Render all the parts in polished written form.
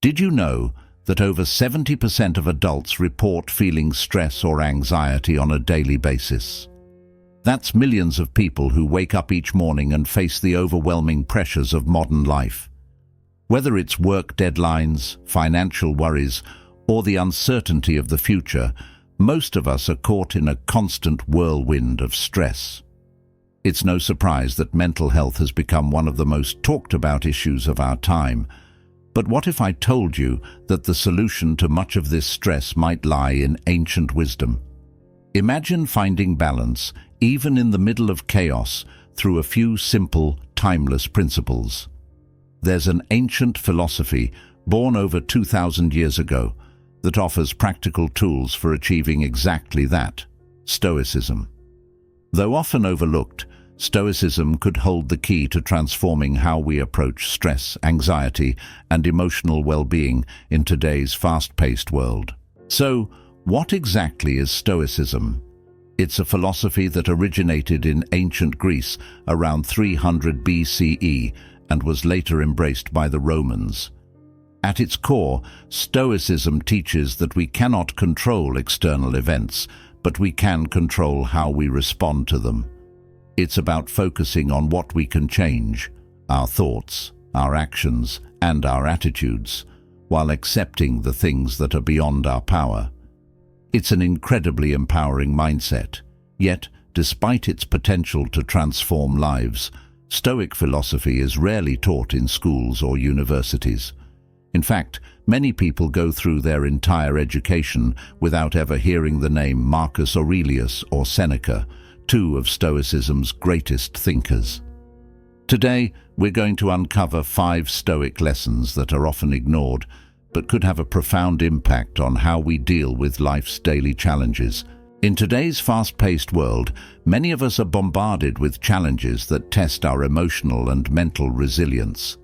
Did you know that over 70% of adults report feeling stress or anxiety on a daily basis? That's millions of people who wake up each morning and face the overwhelming pressures of modern life. Whether it's work deadlines, financial worries, or the uncertainty of the future, most of us are caught in a constant whirlwind of stress. It's no surprise that mental health has become one of the most talked about issues of our time. But what if I told you that the solution to much of this stress might lie in ancient wisdom? Imagine finding balance, even in the middle of chaos, through a few simple, timeless principles. There's an ancient philosophy, born over 2,000 years ago, that offers practical tools for achieving exactly that: Stoicism. Though often overlooked, Stoicism could hold the key to transforming how we approach stress, anxiety, and emotional well-being in today's fast-paced world. So, what exactly is Stoicism? It's a philosophy that originated in ancient Greece around 300 BCE and was later embraced by the Romans. At its core, Stoicism teaches that we cannot control external events, but we can control how we respond to them. It's about focusing on what we can change: our thoughts, our actions, and our attitudes, while accepting the things that are beyond our power. It's an incredibly empowering mindset. Yet, despite its potential to transform lives, Stoic philosophy is rarely taught in schools or universities. In fact, many people go through their entire education without ever hearing the name Marcus Aurelius or Seneca, two of Stoicism's greatest thinkers. Today, we're going to uncover 5 Stoic lessons that are often ignored, but could have a profound impact on how we deal with life's daily challenges. In today's fast-paced world, many of us are bombarded with challenges that test our emotional and mental resilience.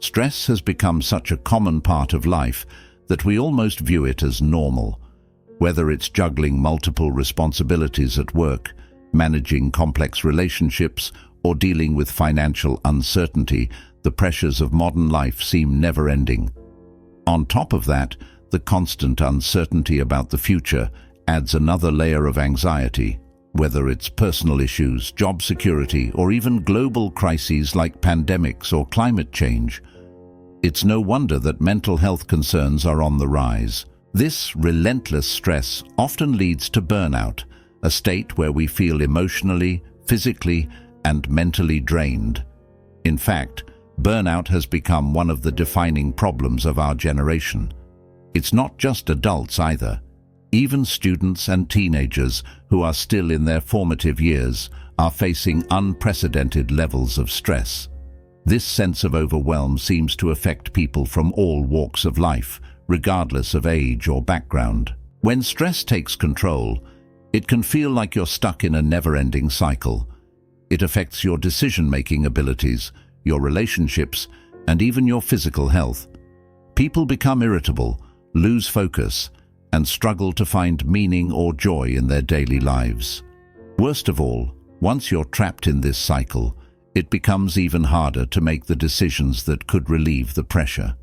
Stress has become such a common part of life that we almost view it as normal. Whether it's juggling multiple responsibilities at work, managing complex relationships, or dealing with financial uncertainty, the pressures of modern life seem never-ending. On top of that, the constant uncertainty about the future adds another layer of anxiety, whether it's personal issues, job security, or even global crises like pandemics or climate change. It's no wonder that mental health concerns are on the rise. This relentless stress often leads to burnout, a state where we feel emotionally, physically, and mentally drained. In fact, burnout has become one of the defining problems of our generation. It's not just adults either. Even students and teenagers who are still in their formative years are facing unprecedented levels of stress. This sense of overwhelm seems to affect people from all walks of life, regardless of age or background. When stress takes control, it can feel like you're stuck in a never-ending cycle. It affects your decision-making abilities, your relationships, and even your physical health. People become irritable, lose focus, and struggle to find meaning or joy in their daily lives. Worst of all, once you're trapped in this cycle, it becomes even harder to make the decisions that could relieve the pressure.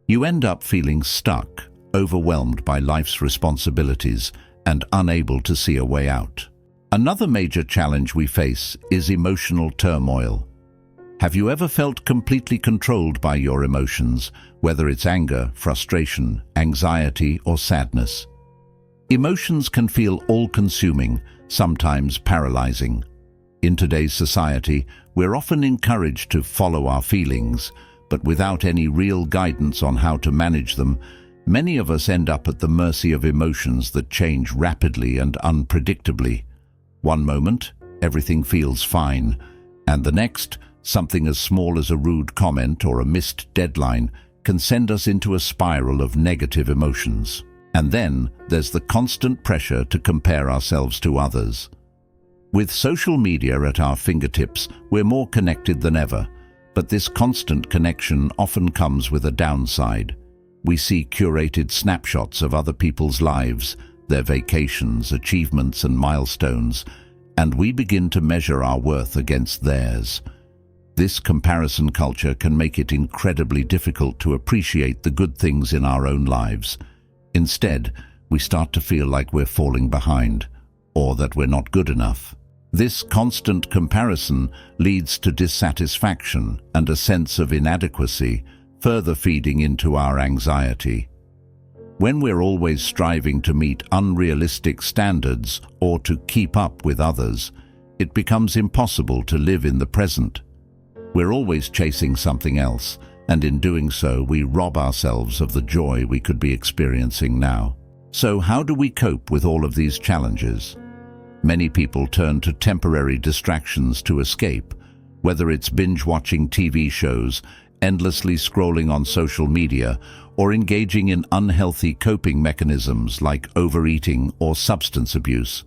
You end up feeling stuck, overwhelmed by life's responsibilities, and unable to see a way out. Another major challenge we face is emotional turmoil. Have you ever felt completely controlled by your emotions, whether it's anger, frustration, anxiety, or sadness? Emotions can feel all-consuming, sometimes paralyzing. In today's society, we're often encouraged to follow our feelings, but without any real guidance on how to manage them, many of us end up at the mercy of emotions that change rapidly and unpredictably. One moment, everything feels fine, and the next, something as small as a rude comment or a missed deadline can send us into a spiral of negative emotions. And then there's the constant pressure to compare ourselves to others. With social media at our fingertips, we're more connected than ever, but this constant connection often comes with a downside. We see curated snapshots of other people's lives, their vacations, achievements, and milestones, and we begin to measure our worth against theirs. This comparison culture can make it incredibly difficult to appreciate the good things in our own lives. Instead, we start to feel like we're falling behind, or that we're not good enough. This constant comparison leads to dissatisfaction and a sense of inadequacy, further feeding into our anxiety. When we're always striving to meet unrealistic standards or to keep up with others, it becomes impossible to live in the present. We're always chasing something else, and in doing so, we rob ourselves of the joy we could be experiencing now. So how do we cope with all of these challenges? Many people turn to temporary distractions to escape, whether it's binge-watching TV shows, endlessly scrolling on social media, or engaging in unhealthy coping mechanisms like overeating or substance abuse.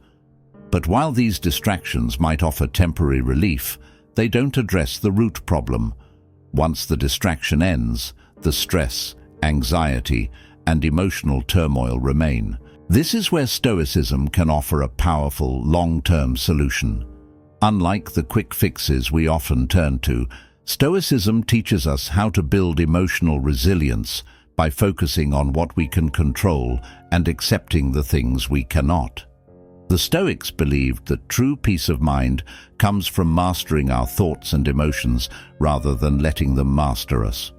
But while these distractions might offer temporary relief, they don't address the root problem. Once the distraction ends, the stress, anxiety, and emotional turmoil remain. This is where Stoicism can offer a powerful, long-term solution. Unlike the quick fixes we often turn to, Stoicism teaches us how to build emotional resilience by focusing on what we can control and accepting the things we cannot. The Stoics believed that true peace of mind comes from mastering our thoughts and emotions rather than letting them master us.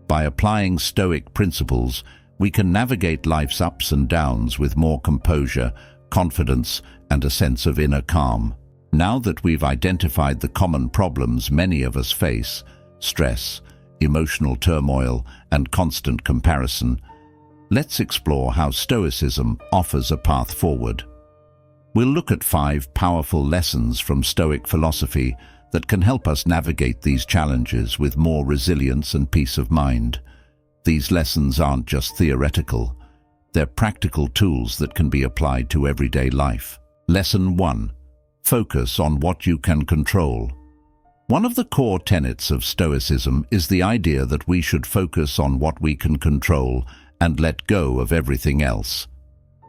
By applying Stoic principles, we can navigate life's ups and downs with more composure, confidence, and a sense of inner calm. Now that we've identified the common problems many of us face, stress, emotional turmoil, and constant comparison, let's explore how Stoicism offers a path forward. We'll look at 5 powerful lessons from Stoic philosophy that can help us navigate these challenges with more resilience and peace of mind. These lessons aren't just theoretical, they're practical tools that can be applied to everyday life. Lesson 1. Focus on what you can control. One of the core tenets of Stoicism is the idea that we should focus on what we can control and let go of everything else.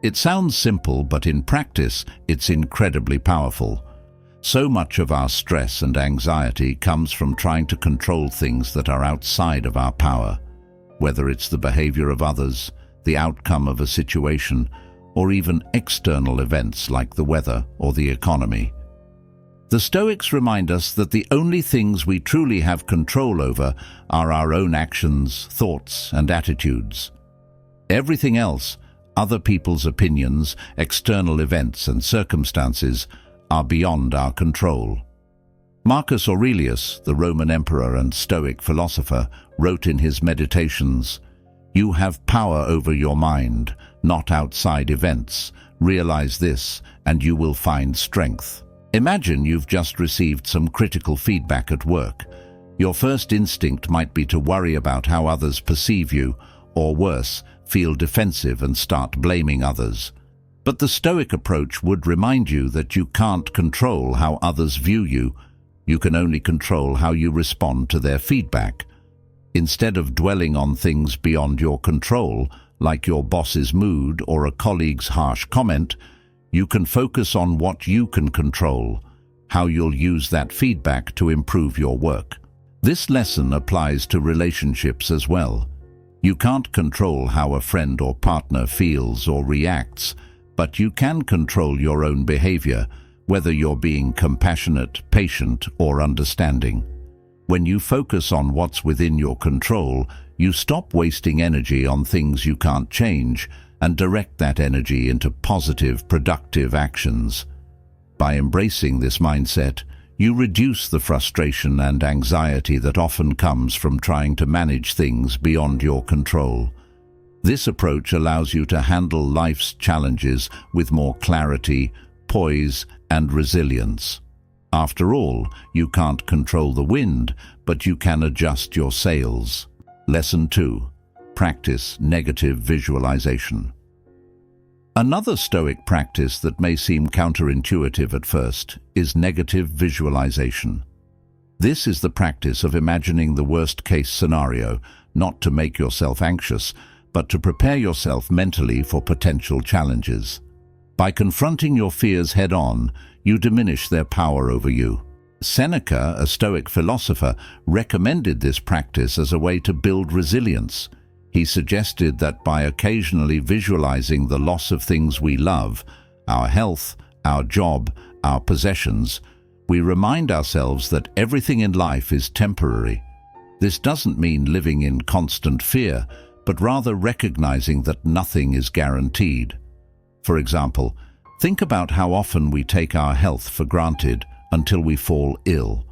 It sounds simple, but in practice, it's incredibly powerful. So much of our stress and anxiety comes from trying to control things that are outside of our power, whether it's the behavior of others, the outcome of a situation, or even external events like the weather or the economy. The Stoics remind us that the only things we truly have control over are our own actions, thoughts, and attitudes. Everything else, other people's opinions, external events, and circumstances, are beyond our control. Marcus Aurelius, the Roman emperor and Stoic philosopher, wrote in his Meditations, "You have power over your mind, not outside events. Realize this, and you will find strength." Imagine you've just received some critical feedback at work. Your first instinct might be to worry about how others perceive you, or worse, feel defensive and start blaming others. But the Stoic approach would remind you that you can't control how others view you. You can only control how you respond to their feedback. Instead of dwelling on things beyond your control, like your boss's mood or a colleague's harsh comment, you can focus on what you can control, how you'll use that feedback to improve your work. This lesson applies to relationships as well. You can't control how a friend or partner feels or reacts, but you can control your own behavior, whether you're being compassionate, patient, or understanding. When you focus on what's within your control, you stop wasting energy on things you can't change and direct that energy into positive, productive actions. By embracing this mindset, you reduce the frustration and anxiety that often comes from trying to manage things beyond your control. This approach allows you to handle life's challenges with more clarity, poise, and resilience. After all, you can't control the wind, but you can adjust your sails. Lesson 2. Practice negative visualization. Another Stoic practice that may seem counterintuitive at first is negative visualization. This is the practice of imagining the worst-case scenario, not to make yourself anxious, but to prepare yourself mentally for potential challenges. By confronting your fears head-on, you diminish their power over you. Seneca, a Stoic philosopher, recommended this practice as a way to build resilience. He suggested that by occasionally visualizing the loss of things we love, our health, our job, our possessions, we remind ourselves that everything in life is temporary. This doesn't mean living in constant fear, but rather recognizing that nothing is guaranteed. For example, think about how often we take our health for granted until we fall ill.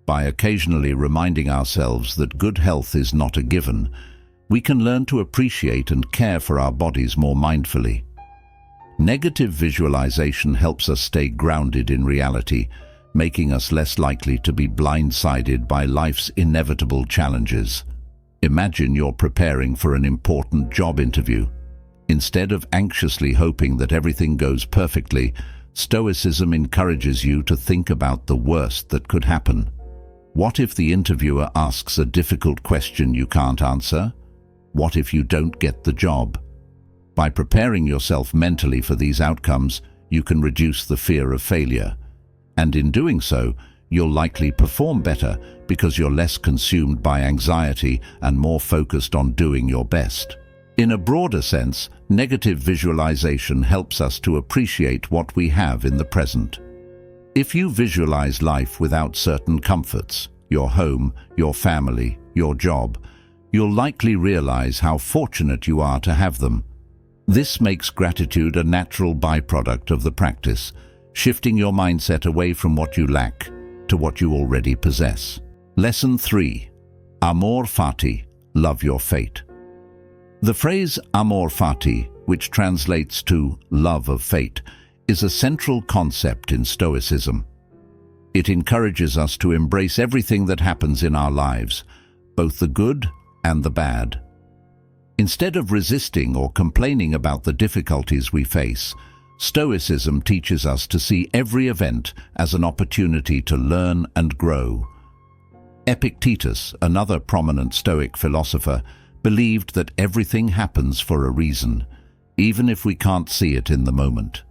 By occasionally reminding ourselves that good health is not a given, we can learn to appreciate and care for our bodies more mindfully. Negative visualization helps us stay grounded in reality, making us less likely to be blindsided by life's inevitable challenges. Imagine you're preparing for an important job interview. Instead of anxiously hoping that everything goes perfectly, Stoicism encourages you to think about the worst that could happen. What if the interviewer asks a difficult question you can't answer? What if you don't get the job? By preparing yourself mentally for these outcomes, you can reduce the fear of failure. And in doing so, you'll likely perform better because you're less consumed by anxiety and more focused on doing your best. In a broader sense, negative visualization helps us to appreciate what we have in the present. If you visualize life without certain comforts, your home, your family, your job, you'll likely realize how fortunate you are to have them. This makes gratitude a natural byproduct of the practice, shifting your mindset away from what you lack to what you already possess. Lesson 3. Amor fati, love your fate. The phrase amor fati, which translates to love of fate, is a central concept in Stoicism. It encourages us to embrace everything that happens in our lives, both the good and the bad. Instead of resisting or complaining about the difficulties we face, Stoicism teaches us to see every event as an opportunity to learn and grow. Epictetus, another prominent Stoic philosopher, believed that everything happens for a reason, even if we can't see it in the moment.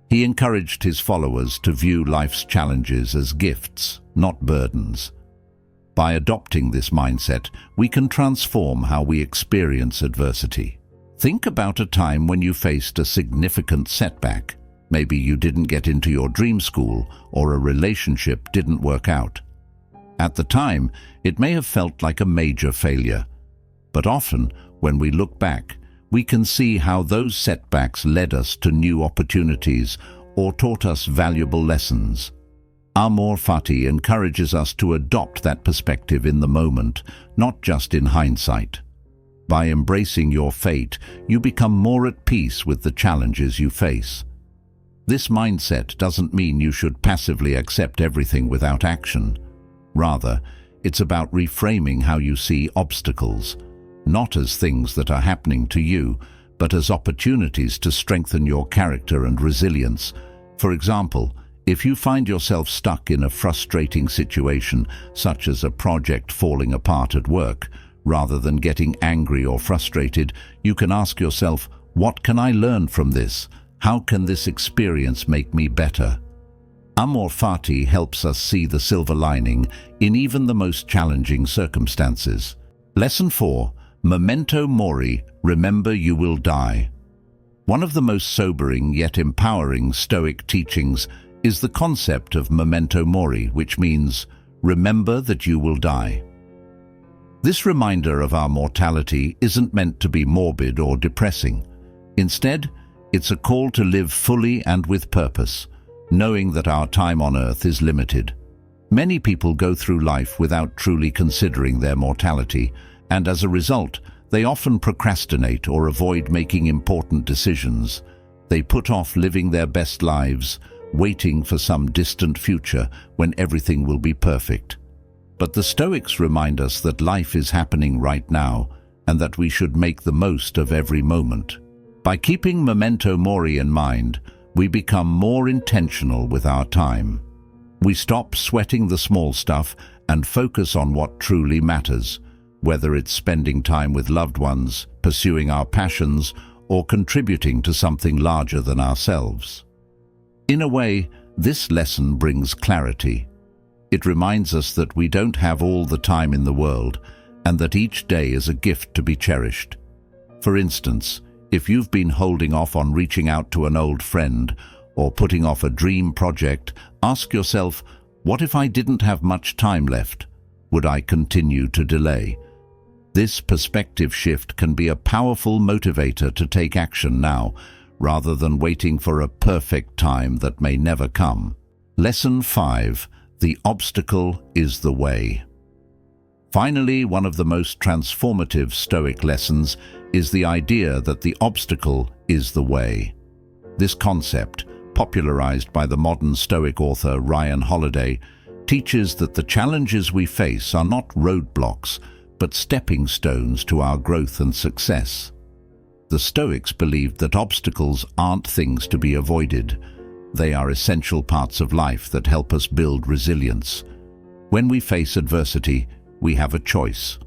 He encouraged his followers to view life's challenges as gifts, not burdens. By adopting this mindset, we can transform how we experience adversity. Think about a time when you faced a significant setback. Maybe you didn't get into your dream school, or a relationship didn't work out. At the time, it may have felt like a major failure. But often, when we look back, we can see how those setbacks led us to new opportunities or taught us valuable lessons. Amor fati encourages us to adopt that perspective in the moment, not just in hindsight. By embracing your fate, you become more at peace with the challenges you face. This mindset doesn't mean you should passively accept everything without action. Rather, it's about reframing how you see obstacles, not as things that are happening to you, but as opportunities to strengthen your character and resilience. For example, if you find yourself stuck in a frustrating situation, such as a project falling apart at work, rather than getting angry or frustrated, you can ask yourself, what can I learn from this? How can this experience make me better? Amor fati helps us see the silver lining in even the most challenging circumstances. Lesson 4. Memento mori, remember you will die. One of the most sobering yet empowering Stoic teachings is the concept of memento mori, which means, remember that you will die. This reminder of our mortality isn't meant to be morbid or depressing. Instead, it's a call to live fully and with purpose, knowing that our time on earth is limited. Many people go through life without truly considering their mortality, and as a result, they often procrastinate or avoid making important decisions. They put off living their best lives, waiting for some distant future when everything will be perfect. But the Stoics remind us that life is happening right now, and that we should make the most of every moment. By keeping memento mori in mind, we become more intentional with our time. We stop sweating the small stuff and focus on what truly matters, whether it's spending time with loved ones, pursuing our passions, or contributing to something larger than ourselves. In a way, this lesson brings clarity. It reminds us that we don't have all the time in the world and that each day is a gift to be cherished. For instance, if you've been holding off on reaching out to an old friend or putting off a dream project, ask yourself, what if I didn't have much time left? Would I continue to delay? This perspective shift can be a powerful motivator to take action now, rather than waiting for a perfect time that may never come. Lesson 5. The obstacle is the way. Finally, one of the most transformative Stoic lessons is the idea that the obstacle is the way. This concept, popularized by the modern Stoic author Ryan Holiday, teaches that the challenges we face are not roadblocks, but stepping stones to our growth and success. The Stoics believed that obstacles aren't things to be avoided. They are essential parts of life that help us build resilience. When we face adversity, we have a choice.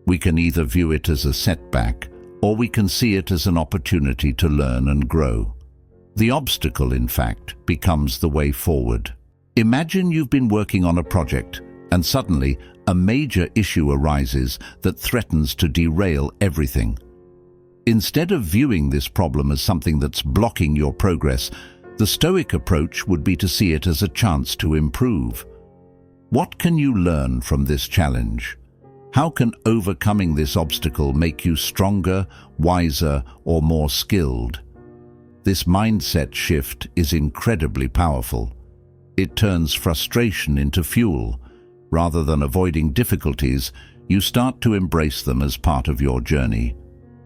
We can either view it as a setback, or we can see it as an opportunity to learn and grow. The obstacle, in fact, becomes the way forward. Imagine you've been working on a project, and suddenly a major issue arises that threatens to derail everything. Instead of viewing this problem as something that's blocking your progress, the Stoic approach would be to see it as a chance to improve. What can you learn from this challenge? How can overcoming this obstacle make you stronger, wiser, or more skilled? This mindset shift is incredibly powerful. It turns frustration into fuel. Rather than avoiding difficulties, you start to embrace them as part of your journey.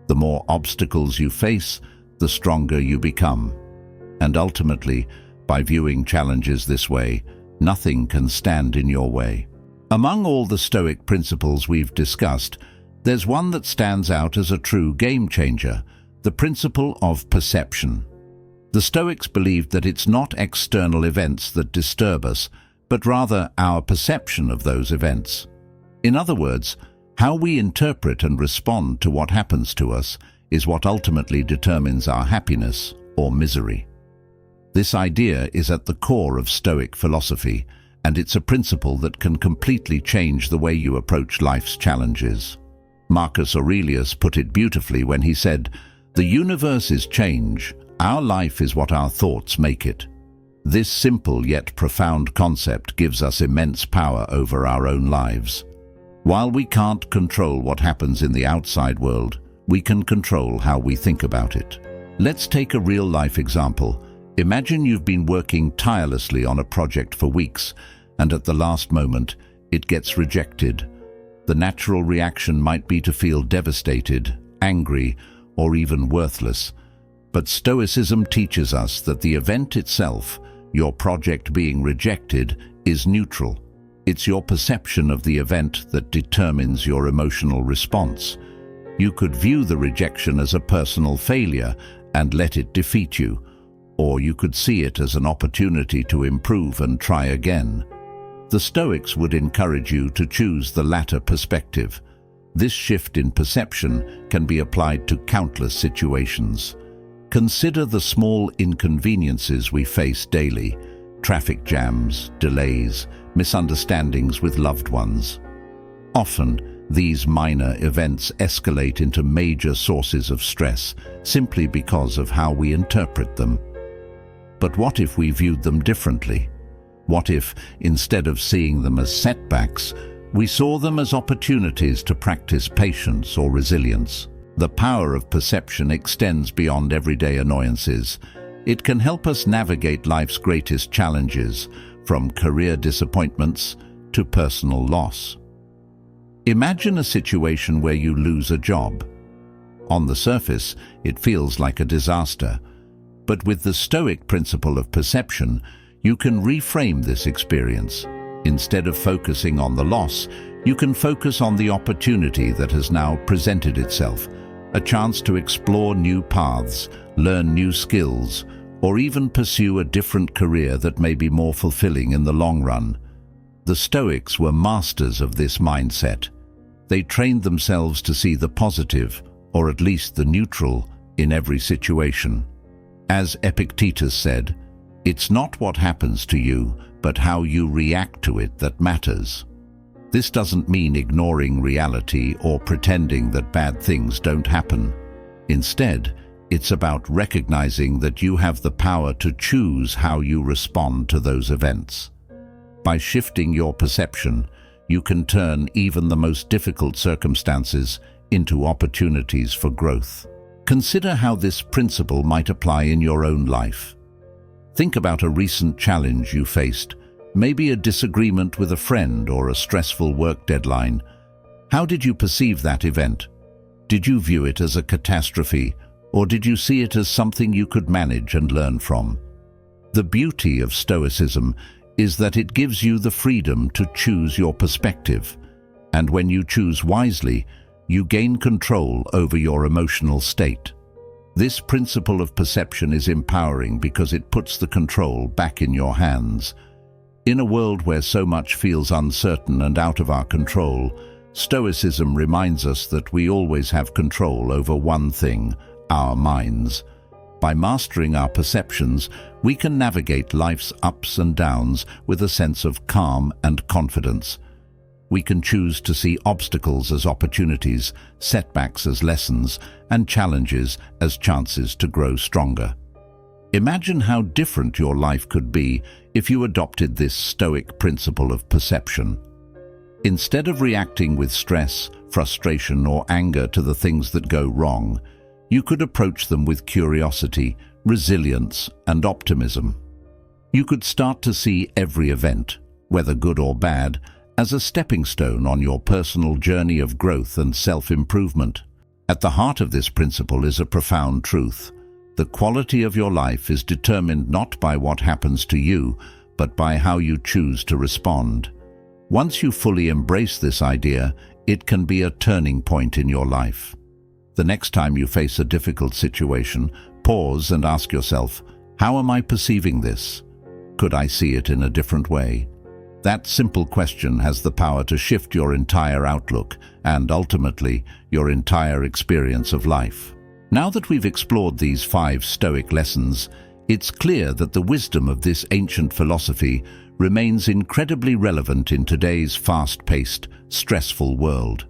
The more obstacles you face, the stronger you become. And ultimately, by viewing challenges this way, nothing can stand in your way. Among all the Stoic principles we've discussed, there's one that stands out as a true game changer, the principle of perception. The Stoics believed that it's not external events that disturb us, but rather our perception of those events. In other words, how we interpret and respond to what happens to us is what ultimately determines our happiness or misery. This idea is at the core of Stoic philosophy, and it's a principle that can completely change the way you approach life's challenges. Marcus Aurelius put it beautifully when he said, "The universe is change, our life is what our thoughts make it." This simple yet profound concept gives us immense power over our own lives. While we can't control what happens in the outside world, we can control how we think about it. Let's take a real-life example. Imagine you've been working tirelessly on a project for weeks, and at the last moment, it gets rejected. The natural reaction might be to feel devastated, angry, or even worthless. But Stoicism teaches us that the event itself, your project being rejected, is neutral. It's your perception of the event that determines your emotional response. You could view the rejection as a personal failure and let it defeat you, or you could see it as an opportunity to improve and try again. The Stoics would encourage you to choose the latter perspective. This shift in perception can be applied to countless situations. Consider the small inconveniences we face daily: traffic jams, delays, misunderstandings with loved ones. Often, these minor events escalate into major sources of stress simply because of how we interpret them. But what if we viewed them differently? What if, instead of seeing them as setbacks, we saw them as opportunities to practice patience or resilience? The power of perception extends beyond everyday annoyances. It can help us navigate life's greatest challenges, from career disappointments to personal loss. Imagine a situation where you lose a job. On the surface, it feels like a disaster. But with the Stoic principle of perception, you can reframe this experience. Instead of focusing on the loss, you can focus on the opportunity that has now presented itself, a chance to explore new paths, learn new skills, or even pursue a different career that may be more fulfilling in the long run. The Stoics were masters of this mindset. They trained themselves to see the positive, or at least the neutral, in every situation. As Epictetus said, "It's not what happens to you, but how you react to it that matters. This doesn't mean ignoring reality or pretending that bad things don't happen. Instead, it's about recognizing that you have the power to choose how you respond to those events. By shifting your perception, you can turn even the most difficult circumstances into opportunities for growth. Consider how this principle might apply in your own life. Think about a recent challenge you faced, maybe a disagreement with a friend or a stressful work deadline. How did you perceive that event? Did you view it as a catastrophe, or did you see it as something you could manage and learn from? The beauty of Stoicism is that it gives you the freedom to choose your perspective, and when you choose wisely, you gain control over your emotional state. This principle of perception is empowering because it puts the control back in your hands. In a world where so much feels uncertain and out of our control, Stoicism reminds us that we always have control over one thing: our minds. By mastering our perceptions, we can navigate life's ups and downs with a sense of calm and confidence. We can choose to see obstacles as opportunities, setbacks as lessons, and challenges as chances to grow stronger. Imagine how different your life could be if you adopted this Stoic principle of perception. Instead of reacting with stress, frustration, or anger to the things that go wrong, you could approach them with curiosity, resilience, and optimism. You could start to see every event, whether good or bad, as a stepping stone on your personal journey of growth and self-improvement. At the heart of this principle is a profound truth. The quality of your life is determined not by what happens to you, but by how you choose to respond. Once you fully embrace this idea, it can be a turning point in your life. The next time you face a difficult situation, pause and ask yourself, how am I perceiving this? Could I see it in a different way? That simple question has the power to shift your entire outlook and, ultimately, your entire experience of life. Now that we've explored these 5 Stoic lessons, it's clear that the wisdom of this ancient philosophy remains incredibly relevant in today's fast-paced, stressful world.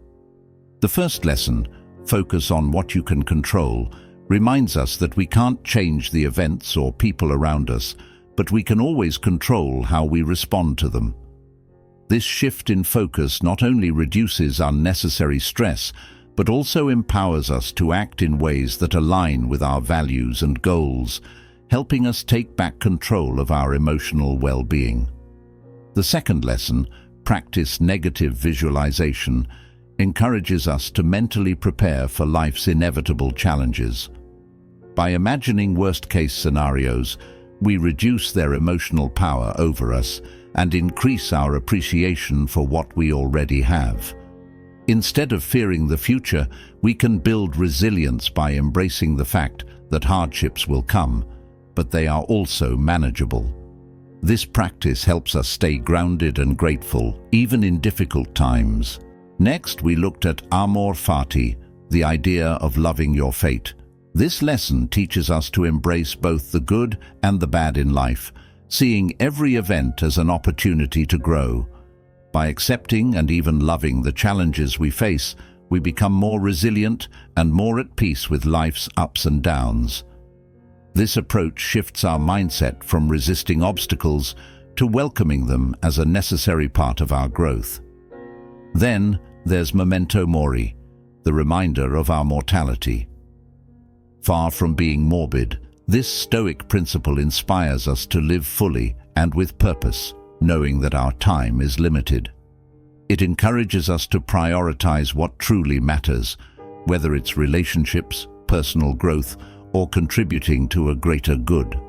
The first lesson, focus on what you can control, reminds us that we can't change the events or people around us, but we can always control how we respond to them. This shift in focus not only reduces unnecessary stress, but also empowers us to act in ways that align with our values and goals, helping us take back control of our emotional well-being. The second lesson, practice negative visualization, encourages us to mentally prepare for life's inevitable challenges. By imagining worst-case scenarios, we reduce their emotional power over us and increase our appreciation for what we already have. Instead of fearing the future, we can build resilience by embracing the fact that hardships will come, but they are also manageable. This practice helps us stay grounded and grateful, even in difficult times. Next, we looked at amor fati, the idea of loving your fate. This lesson teaches us to embrace both the good and the bad in life, seeing every event as an opportunity to grow. By accepting and even loving the challenges we face, we become more resilient and more at peace with life's ups and downs. This approach shifts our mindset from resisting obstacles to welcoming them as a necessary part of our growth. Then there's memento mori, the reminder of our mortality. Far from being morbid, this Stoic principle inspires us to live fully and with purpose, knowing that our time is limited. It encourages us to prioritize what truly matters, whether it's relationships, personal growth, or contributing to a greater good.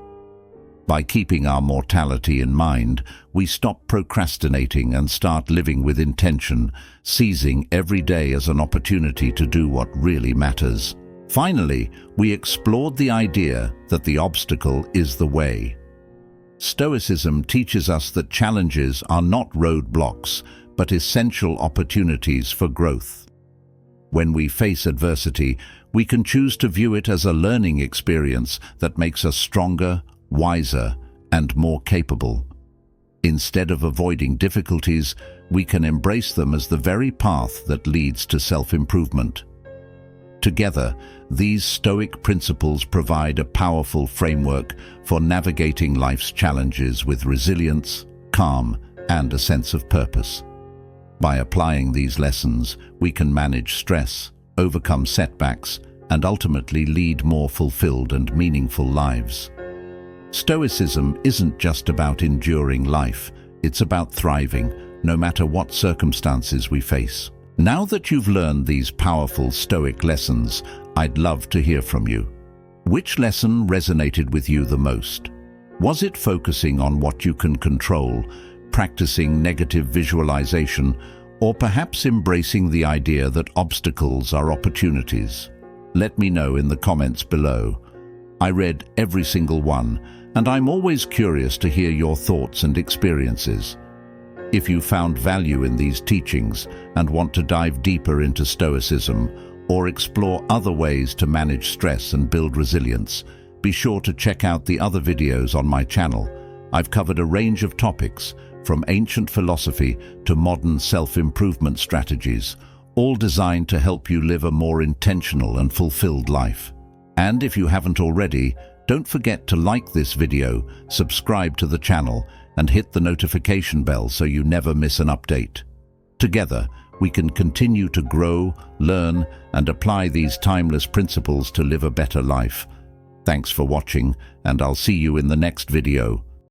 By keeping our mortality in mind, we stop procrastinating and start living with intention, seizing every day as an opportunity to do what really matters. Finally, we explored the idea that the obstacle is the way. Stoicism teaches us that challenges are not roadblocks, but essential opportunities for growth. When we face adversity, we can choose to view it as a learning experience that makes us stronger, wiser, and more capable. Instead of avoiding difficulties, we can embrace them as the very path that leads to self-improvement. Together, these Stoic principles provide a powerful framework for navigating life's challenges with resilience, calm, and a sense of purpose. By applying these lessons, we can manage stress, overcome setbacks, and ultimately lead more fulfilled and meaningful lives. Stoicism isn't just about enduring life, it's about thriving, no matter what circumstances we face. Now that you've learned these powerful Stoic lessons, I'd love to hear from you. Which lesson resonated with you the most? Was it focusing on what you can control, practicing negative visualization, or perhaps embracing the idea that obstacles are opportunities? Let me know in the comments below. I read every single one, and I'm always curious to hear your thoughts and experiences. If you found value in these teachings and want to dive deeper into Stoicism or explore other ways to manage stress and build resilience, be sure to check out the other videos on my channel. I've covered a range of topics, from ancient philosophy to modern self-improvement strategies, all designed to help you live a more intentional and fulfilled life. And if you haven't already, don't forget to like this video, subscribe to the channel, and hit the notification bell so you never miss an update. Together, we can continue to grow, learn, and apply these timeless principles to live a better life. Thanks for watching, and I'll see you in the next video.